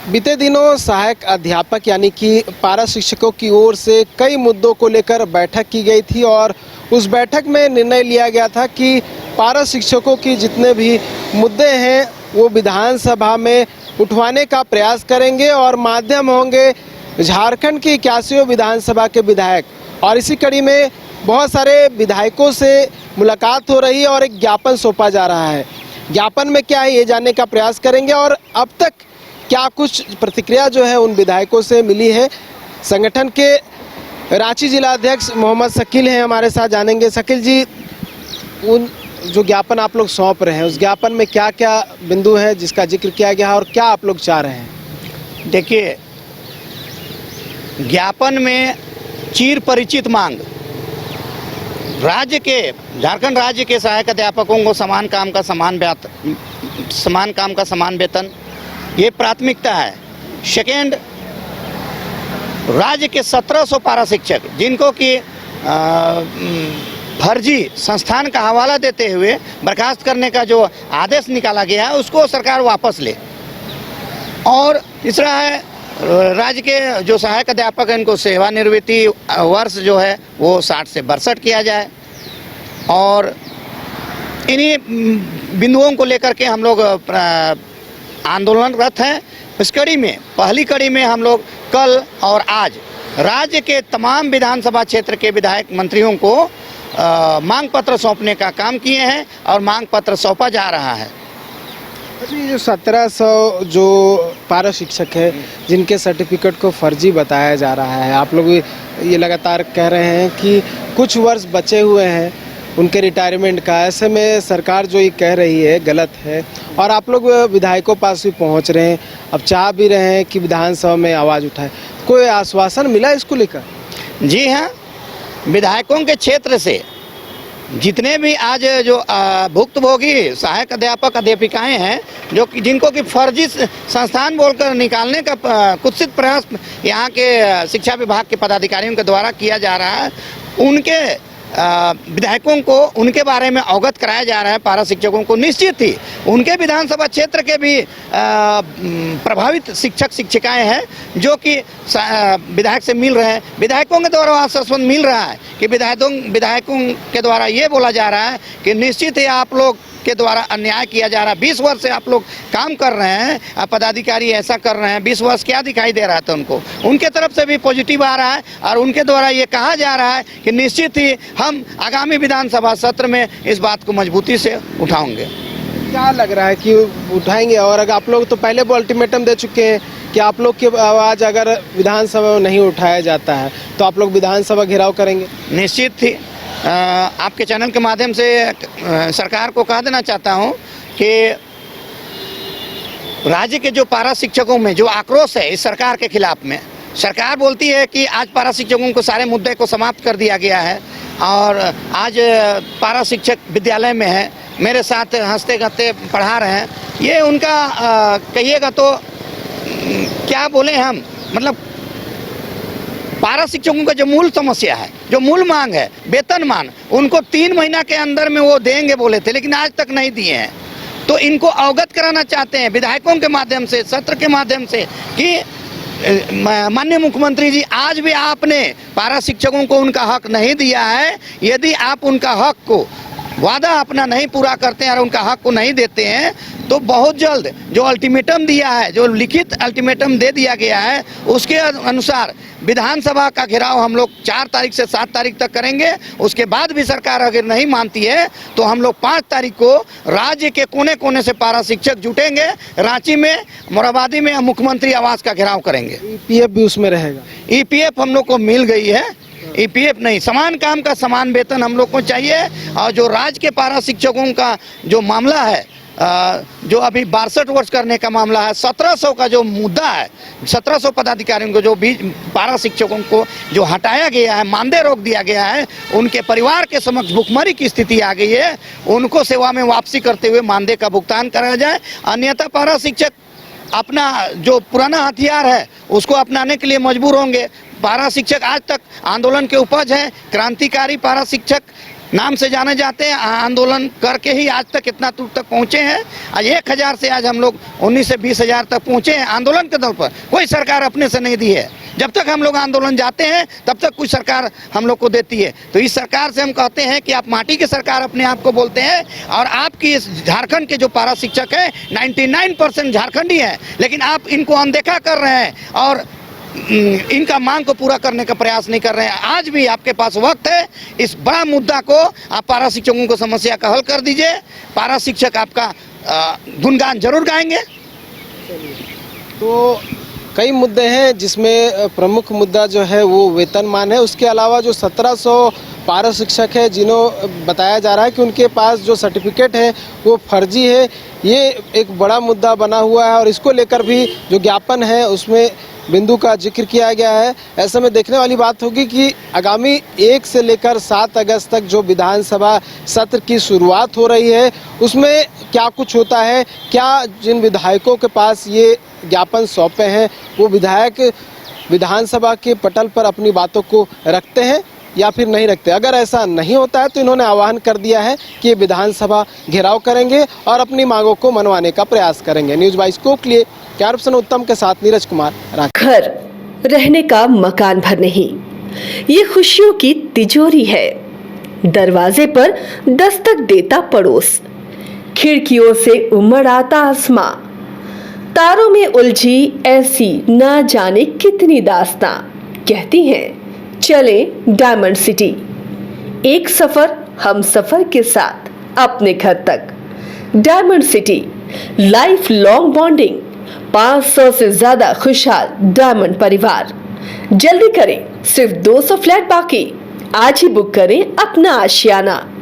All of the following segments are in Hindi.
बीते दिनों सहायक अध्यापक यानी कि पारा शिक्षकों की ओर से कई मुद्दों को लेकर बैठक की गई थी और उस बैठक में निर्णय लिया गया था कि पारा शिक्षकों की जितने भी मुद्दे हैं वो विधानसभा में उठवाने का प्रयास करेंगे और माध्यम होंगे झारखंड की 81 विधानसभा के विधायक। और इसी कड़ी में बहुत सारे विधायकों से मुलाकात हो रही है और एक ज्ञापन सौंपा जा रहा है। ज्ञापन में क्या है ये जानने का प्रयास करेंगे और अब तक क्या कुछ प्रतिक्रिया जो है उन विधायकों से मिली है। संगठन के रांची जिला अध्यक्ष मोहम्मद शकील हैं हमारे साथ, जानेंगे। शकील जी, उन जो ज्ञापन आप लोग सौंप रहे हैं उस ज्ञापन में क्या क्या बिंदु है जिसका जिक्र किया गया है और क्या आप लोग चाह रहे हैं? देखिए, ज्ञापन में चिर परिचित मांग, झारखंड राज्य के सहायक अध्यापकों को समान काम का समान वेतन, ये प्राथमिकता है। सेकेंड, राज्य के 1700 पारा शिक्षक जिनको कि फर्जी संस्थान का हवाला देते हुए बर्खास्त करने का जो आदेश निकाला गया है उसको सरकार वापस ले। और तीसरा है, राज्य के जो सहायक अध्यापक हैं इनको सेवानिवृत्ति वर्ष जो है वो 60 से 62 किया जाए। और इन्हीं बिंदुओं को लेकर के हम लोग आंदोलनरत हैं। इस कड़ी में पहली कड़ी में हम लोग कल और आज राज्य के तमाम विधानसभा क्षेत्र के विधायक मंत्रियों को मांग पत्र सौंपने का काम किए हैं और मांग पत्र सौंपा जा रहा है। अच्छा, ये जो 1700 जो पारा शिक्षक है जिनके सर्टिफिकेट को फर्जी बताया जा रहा है, आप लोग ये लगातार कह रहे हैं कि कुछ वर्ष बचे हुए हैं उनके रिटायरमेंट का, ऐसे में सरकार जो ये कह रही है गलत है और आप लोग विधायकों पास भी पहुंच रहे हैं, अब चाह भी रहे हैं कि विधानसभा में आवाज़ उठाए। कोई आश्वासन मिला इसको लेकर? जी हाँ, विधायकों के क्षेत्र से जितने भी आज जो भुक्तभोगी सहायक अध्यापक अध्यापिकाएं हैं जो जिनको कि फर्जी संस्थान बोलकर निकालने का कुत्सित प्रयास यहाँ के शिक्षा विभाग के पदाधिकारियों के द्वारा किया जा रहा है, उनके विधायकों को उनके बारे में अवगत कराया जा रहा है। पारा शिक्षकों को निश्चित ही उनके विधानसभा क्षेत्र के भी प्रभावित शिक्षक शिक्षिकाएं हैं जो कि विधायक से मिल रहे हैं। विधायकों के द्वारा आश्वासन मिल रहा है कि विधायकों के द्वारा ये बोला जा रहा है कि निश्चित ही आप लोग के द्वारा अन्याय किया जा रहा है। 20 वर्ष से आप लोग काम कर रहे हैं, पदाधिकारी ऐसा कर रहे हैं, 20 वर्ष क्या दिखाई दे रहा था उनको? उनके तरफ से भी पॉजिटिव आ रहा है और उनके द्वारा ये कहा जा रहा है कि निश्चित ही हम आगामी विधानसभा सत्र में इस बात को मजबूती से उठाएंगे। क्या लग रहा है कि उठाएंगे? और अगर आप लोग तो पहले वो अल्टीमेटम दे चुके हैं कि आप लोग की आवाज़ अगर विधानसभा में नहीं उठाया जाता है तो आप लोग विधानसभा घेराव करेंगे? निश्चित ही आपके चैनल के माध्यम से सरकार को कह देना चाहता हूं कि राज्य के जो पारा शिक्षकों में जो आक्रोश है इस सरकार के खिलाफ में, सरकार बोलती है कि आज पारा शिक्षकों को सारे मुद्दे को समाप्त कर दिया गया है और आज पारा शिक्षक विद्यालय में है, मेरे साथ हंसते खेलते पढ़ा रहे हैं। ये उनका कहिएगा तो क्या बोले हम, मतलब पारा शिक्षकों का जो मूल समस्या है, जो मूल मांग है वेतनमान, उनको 3 महीना के अंदर में वो देंगे बोले थे लेकिन आज तक नहीं दिए हैं। तो इनको अवगत कराना चाहते हैं विधायकों के माध्यम से, सत्र के माध्यम से कि माननीय मुख्यमंत्री जी, आज भी आपने पारा शिक्षकों को उनका हक नहीं दिया है। यदि आप उनका हक को वादा अपना नहीं पूरा करते हैं और उनका हक को नहीं देते हैं तो बहुत जल्द जो अल्टीमेटम दिया है, जो लिखित अल्टीमेटम दे दिया गया है उसके अनुसार विधानसभा का घेराव हम लोग 4 तारीख से 7 तारीख तक करेंगे। उसके बाद भी सरकार अगर नहीं मानती है तो हम लोग 5 तारीख को राज्य के कोने कोने से पारा शिक्षक जुटेंगे, रांची में, मोराबादी में मुख्यमंत्री आवास का घेराव करेंगे। ईपीएफ भी उसमें रहेगा? ईपीएफ हम लोग को मिल गई है, ईपीएफ नहीं, समान काम का समान वेतन हम लोग को चाहिए। और जो राज्य के पारा शिक्षकों का जो मामला है, जो अभी 62 वर्ष करने का मामला है, 1700 का जो मुद्दा है, 1700 पदाधिकारियों को जो भी पारा शिक्षकों को जो हटाया गया है, मानदेय रोक दिया गया है, उनके परिवार के समक्ष भुखमरी की स्थिति आ गई है, उनको सेवा में वापसी करते हुए मानदेय का भुगतान कराया जाए। अन्यथा पारा शिक्षक अपना जो पुराना हथियार है उसको अपनाने के लिए मजबूर होंगे। पारा शिक्षक आज तक आंदोलन के उपज हैं, क्रांतिकारी पारा शिक्षक नाम से जाने जाते हैं, आंदोलन करके ही आज तक इतना दूर तक पहुंचे हैं। आज 1000 से आज हम लोग 19 से 20 हजार तक पहुंचे हैं आंदोलन के तौर पर। कोई सरकार अपने से नहीं दी है। जब तक हम लोग आंदोलन जाते हैं तब तक कोई सरकार हम लोग को देती है। तो इस सरकार से हम कहते हैं कि आप माटी की सरकार अपने आप को बोलते हैं, और आपकी इस झारखंड के जो पारा शिक्षक हैं 99% झारखंडी हैं, लेकिन आप इनको अनदेखा कर रहे हैं और इनका मांग को पूरा करने का प्रयास नहीं कर रहे हैं। आज भी आपके पास वक्त है, इस बड़ा मुद्दा को आप पारा शिक्षकों को समस्या का हल कर दीजिए। पारा शिक्षक आपका गुणगान जरूर गाएंगे। तो कई मुद्दे हैं जिसमें प्रमुख मुद्दा जो है वो वेतनमान है। उसके अलावा जो 1700 पारा शिक्षक है जिन्हों बताया जा रहा है कि उनके पास जो सर्टिफिकेट है वो फर्जी है, ये एक बड़ा मुद्दा बना हुआ है और इसको लेकर भी जो ज्ञापन है उसमें बिंदु का जिक्र किया गया है। ऐसे में देखने वाली बात होगी कि आगामी 1 से लेकर 7 अगस्त तक जो विधानसभा सत्र की शुरुआत हो रही है उसमें क्या कुछ होता है, क्या जिन विधायकों के पास ये ज्ञापन सौंपे हैं वो विधायक विधानसभा के पटल पर अपनी बातों को रखते हैं या फिर नहीं रखते। अगर ऐसा नहीं होता है तो इन्होंने आह्वान कर दिया है कि विधानसभा घेराव करेंगे और अपनी मांगों को मनवाने का प्रयास करेंगे। न्यूज़ 22 के लिए कैमरामैन उत्तम के साथ नीरज कुमार। घर रहने का मकान भर नहीं, ये खुशियों की तिजोरी है। दरवाजे पर दस्तक देता पड़ोस, खिड़कियों से उमड़ आता आसमां, तारों में उलझी ऐसी ना जाने कितनी दास्तां। कहती हैं चले डायमंड सिटी, एक सफर हम सफर के साथ अपने घर तक। Diamond city, life long bonding, 500 से ज्यादा खुशहाल डायमंड परिवार। जल्दी करें, सिर्फ 200 फ्लैट बाकी। आज ही बुक करें अपना आशियाना।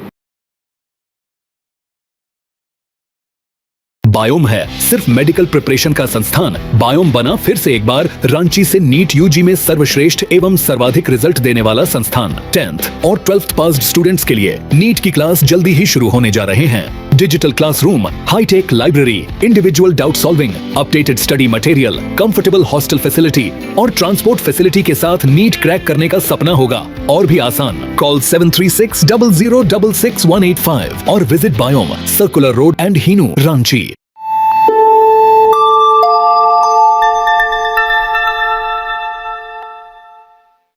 बायोम है सिर्फ मेडिकल प्रिपरेशन का संस्थान। बायोम बना फिर से एक बार रांची से नीट यूजी में सर्वश्रेष्ठ एवं सर्वाधिक रिजल्ट देने वाला संस्थान। 10th और 12th पास्ड स्टूडेंट्स के लिए नीट की क्लास जल्दी ही शुरू होने जा रहे हैं। Digital classroom, hi tech library, individual doubt solving, updated study material, comfortable hostel facility और ट्रांसपोर्ट फैसिलिटी के साथ नीट क्रैक करने का सपना होगा और भी आसान। कॉल 73600666185 और visit Biome, circular road and Hinoo, Ranchi.